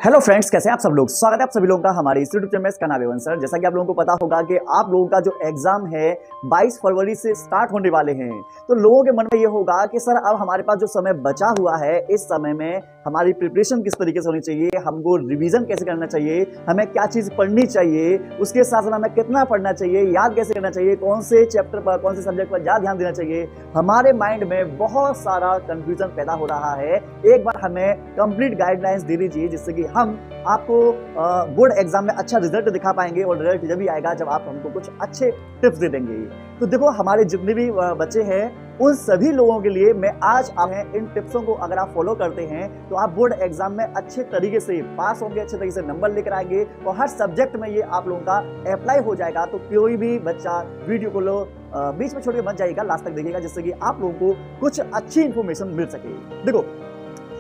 Hello friends, कैसे हैं आप सब लोग। स्वागत है आप सभी लोगों का हमारे इस यूट्यूब चैनल में। इसका नाम है सर। जैसा कि आप लोगों को पता होगा कि आप लोगों का जो एग्जाम है 22 फरवरी से स्टार्ट होने वाले हैं, तो लोगों के मन में ये होगा कि सर अब हमारे पास जो समय बचा हुआ है, इस समय में हमारी प्रिपरेशन किस तरीके से होनी चाहिए, हमको रिवीजन कैसे करना चाहिए, हमें क्या चीज पढ़नी चाहिए, उसके साथ साथ हमें कितना पढ़ना चाहिए, याद कैसे करना चाहिए, कौन से चैप्टर पर, कौन से सब्जेक्ट पर ज्यादा ध्यान देना चाहिए। हमारे माइंड में बहुत सारा कंफ्यूजन पैदा हो रहा है। एक बार हमें कंप्लीट गाइडलाइंस दे दीजिए, जिससे कि हम आपको बोर्ड एग्जाम में अच्छा रिजल्ट दिखा पाएंगे। और रिजल्ट जब भी आएगा जब आप हमको कुछ अच्छे टिप्स दे देंगे। तो देखो, हमारे जितने भी बच्चे हैं उन सभी लोगों के लिए मैं आज इन टिप्सों को अगर आप फॉलो करते हैं तो आप बोर्ड एग्जाम में अच्छे तरीके से पास होंगे, अच्छे तरीके से नंबर लेकर आएंगे और हर सब्जेक्ट में ये आप लोगों का अप्लाई हो जाएगा। तो कोई भी बच्चा वीडियो को बीच में छोड़ के मत जाइएगा, लास्ट तक देखिएगा, जिससे कि आप लोगों को कुछ अच्छी इंफॉर्मेशन मिल सके। देखो,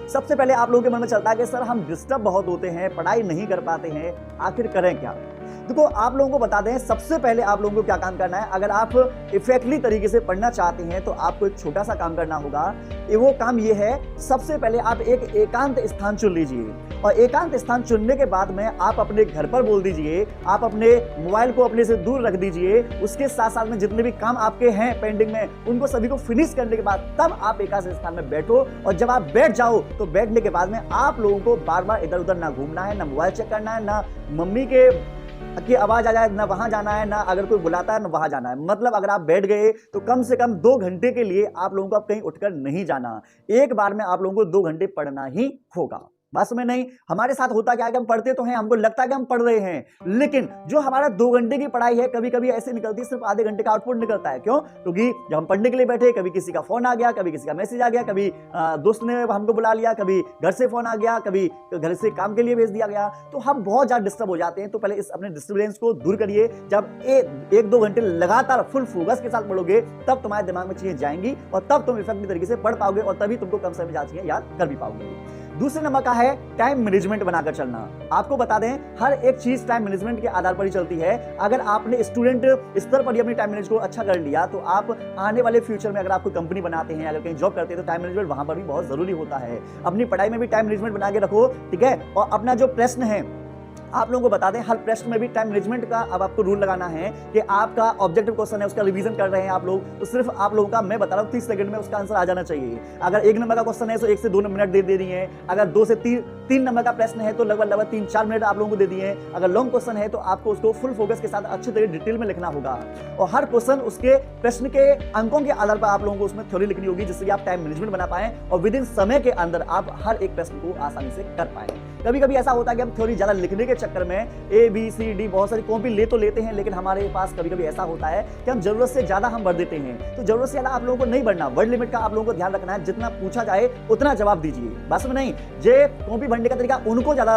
सबसे पहले आप लोगों के मन में चलता है कि सर हम डिस्टर्ब बहुत होते हैं, पढ़ाई नहीं कर पाते हैं, आखिर करें क्या। देखो, आप लोगों को बता दें, सबसे पहले आप लोगों को क्या काम करना है। अगर आप इफेक्टिवली तरीके से पढ़ना चाहते हैं तो आपको एक छोटा सा काम करना होगा। वो काम ये है, सबसे पहले आप एक एकांत स्थान चुन लीजिए और एकांत स्थान चुनने के बाद में आप अपने घर पर बोल दीजिए, आप अपने मोबाइल को अपने से दूर रख दीजिए। उसके साथ साथ में जितने भी काम आपके हैं पेंडिंग में, उनको सभी को फिनिश करने के बाद तब आप एकांत स्थान में बैठो। और जब आप बैठ जाओ तो बैठने के बाद में आप लोगों को बार बार इधर उधर ना घूमना है, ना मोबाइल चेक करना है, ना मम्मी की आवाज आ जाए, ना वहां जाना है, ना अगर कोई बुलाता है ना वहां जाना है। मतलब अगर आप बैठ गए तो कम से कम 2 घंटे के लिए आप लोगों को अब कहीं उठकर नहीं जाना। एक बार में आप लोगों को 2 घंटे पढ़ना ही होगा। बस में नहीं, हमारे साथ होता क्या है कि हम पढ़ते तो हैं, हमको लगता है कि हम पढ़ रहे हैं, लेकिन जो हमारा 2 घंटे की पढ़ाई है कभी कभी ऐसे निकलती है सिर्फ आधे घंटे का आउटपुट निकलता है। क्यों? क्योंकि जब हम पढ़ने के लिए बैठे, कभी किसी का फोन आ गया, कभी किसी का मैसेज आ गया, कभी दोस्त ने हमको बुला लिया, कभी घर से फोन आ गया, कभी घर से काम के लिए भेज दिया गया, तो हम बहुत ज्यादा डिस्टर्ब हो जाते हैं। तो पहले इस अपने डिस्टर्बेंस को दूर करिए। जब 1-2 घंटे लगातार फुल फोकस के साथ पढ़ोगे तब तुम्हारे दिमाग में चीजें जाएंगी और तब तुम इफेक्टिव तरीके से पढ़ पाओगे और तभी तुमको कम समय में चीजें याद कर भी पाओगे। दूसरे नंबर का है टाइम मैनेजमेंट बनाकर चलना। आपको बता दें, हर एक चीज टाइम मैनेजमेंट के आधार पर ही चलती है। अगर आपने स्टूडेंट स्तर पर ही अपनी टाइम मैनेज को अच्छा कर लिया तो आप आने वाले फ्यूचर में अगर आप कोई कंपनी बनाते हैं, अगर कहीं जॉब करते हैं, तो टाइम मैनेजमेंट वहां पर भी बहुत जरूरी होता है। अपनी पढ़ाई में भी टाइम मैनेजमेंट बना के रखो, ठीक है। और अपना जो प्रश्न है, आप लोगों को बता दें, हर प्रश्न में भी टाइम मैनेजमेंट का अब आपको रूल लगाना है कि आपका ऑब्जेक्टिव क्वेश्चन है, उसका रिवीजन कर रहे हैं आप लोग, तो सिर्फ आप लोगों का, मैं बता रहा हूं, 30 सेकंड में उसका आंसर आ जाना चाहिए। अगर 1 नंबर का क्वेश्चन है तो 1 से 2 मिनट दे दिए हैं। अगर 2 से 3 नंबर का प्रश्न है तो लगभग 3-4 मिनट आप लोगों को दे दिए हैं। अगर लॉन्ग क्वेश्चन है तो आपको उसको फुल फोकस के साथ अच्छे तरीके डिटेल में लिखना होगा और हर क्वेश्चन उसके प्रश्न के अंकों के आधार पर आप लोगों को उसमें थ्योरी लिखनी होगी, जिससे आप टाइम मैनेजमेंट बना पाए और विद इन समय के अंदर आप हर एक प्रश्न को आसानी से कर पाए। कभी कभी ऐसा होता है कि हम थ्योरी ज्यादा लिखने के चक्कर में ABCD बहुत सारी कॉपी तो लेते हैं, लेकिन हमारे पास कभी कभी ऐसा होता है कि हम जरूरत से ज्यादा हम भर देते हैं। तो जरूरत से ज्यादा आप लोगों को नहीं भरना, वर्ड लिमिट का आप लोगों को ध्यान रखना है। जितना पूछा जाए उतना जवाब दीजिए, बस में नहीं। जे कॉपी भरने का तरीका उनको ज्यादा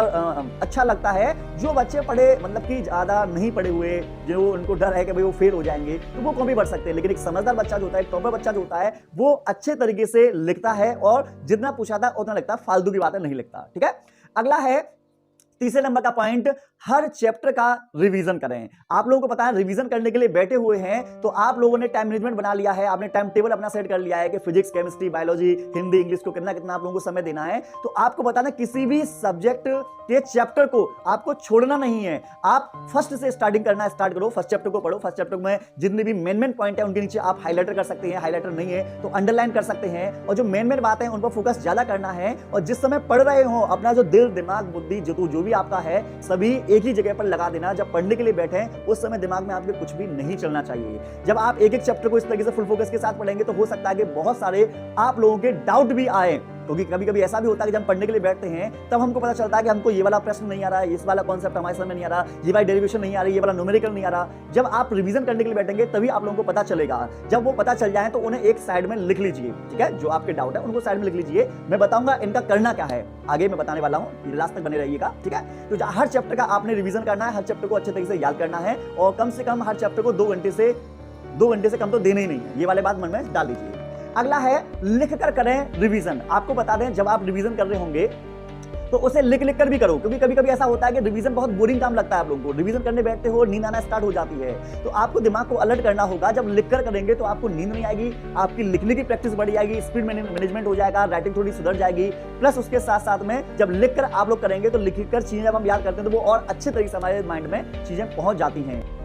अच्छा लगता है जो बच्चे पढ़े, मतलब कि ज्यादा नहीं पढ़े हुए, जो उनको डर है कि भाई वो फेल हो जाएंगे, तो वो कॉपी भर सकते हैं। लेकिन एक समझदार बच्चा जो होता है, टॉपर बच्चा जो होता है, वो अच्छे तरीके से लिखता है और जितना पूछा था उतना लिखता है, फालतू की बातें नहीं लिखता, ठीक है। अगला है तीसरे नंबर का पॉइंट, हर चैप्टर का रिवीजन करें। आप लोगों को पता है, रिवीजन करने के लिए बैठे हुए हैं तो आप लोगों ने टाइम मैनेजमेंट बना लिया है, आपने टाइम टेबल अपना सेट कर लिया है कि physics, chemistry, biology, Hindi, English को कितना कितना आप लोगों को समय देना है। तो आपको बताना, किसी भी सब्जेक्ट के चैप्टर को आपको छोड़ना नहीं है। आप फर्स्ट से स्टार्टिंग करना स्टार्ट करो, फर्स्ट चैप्टर को पढ़ो। फर्स्ट चैप्टर में जितने भी मेन पॉइंट है उनके नीचे आप हाईलाइटर कर सकते हैं, हाईलाइटर नहीं है तो अंडरलाइन कर सकते हैं। और जो मेन बात है उन पर फोकस ज्यादा करना है। और जिस समय पढ़ रहे हो अपना जो दिल, दिमाग, बुद्धि, जो भी आपका है, सभी एक ही जगह पर लगा देना। जब पढ़ने के लिए बैठे उस समय दिमाग में आपके कुछ भी नहीं चलना चाहिए। जब आप एक एक चैप्टर को इस तरीके से फुल फोकस के साथ पढ़ेंगे तो हो सकता है कि बहुत सारे आप लोगों के डाउट भी आए, क्योंकि कभी कभी ऐसा भी होता है कि जब हम पढ़ने के लिए बैठते हैं तब हमको पता चलता है कि हमको ये वाला प्रश्न नहीं आ रहा है, इस वाला कॉन्सेप्ट हमारे समझ में नहीं आ रहा, ये वाला डेरिवेशन नहीं आ रही, ये वाला न्यूमेरिकल नहीं आ रहा। जब आप रिवीजन करने के लिए बैठेंगे तभी आप लोगों को पता चलेगा। जब वो पता चल जाए तो उन्हें एक साइड में लिख लीजिए, ठीक है। जो आपके डाउट है उनको साइड में लिख लीजिए। मैं बताऊंगा इनका करना क्या है, आगे मैं बताने वाला हूं, लास्ट तक बने रहिएगा, ठीक है। तो हर चैप्टर का आपने रिवीजन करना है, हर चैप्टर को अच्छे तरीके से याद करना है और कम से कम हर चैप्टर को 2 घंटे से कम तो देने ही नहीं है। ये वाले बात मन में डाल दीजिए। अगला है लिख कर करें रिवीजन। आपको बता दें, जब आप रिवीजन कर रहे होंगे तो उसे लिख लिख कर भी करो, क्योंकि कभी कभी ऐसा होता है कि रिवीजन बहुत बोरिंग काम लगता है आप लोगों को, रिवीजन करने बैठते हो नींद आना स्टार्ट हो जाती है। तो आपको दिमाग को अलर्ट करना होगा, जब लिख कर करेंगे तो आपको नींद नहीं आएगी, आपकी लिखने की प्रैक्टिस बढ़ जाएगी, स्पीड मैनेजमेंट हो जाएगा, राइटिंग थोड़ी सुधर जाएगी। प्लस उसके साथ साथ में जब लिख कर आप लोग करेंगे तो लिख कर चीजें जब हम याद करते हैं तो वो और अच्छे तरीके से हमारे माइंड में चीजें पहुंच जाती हैं।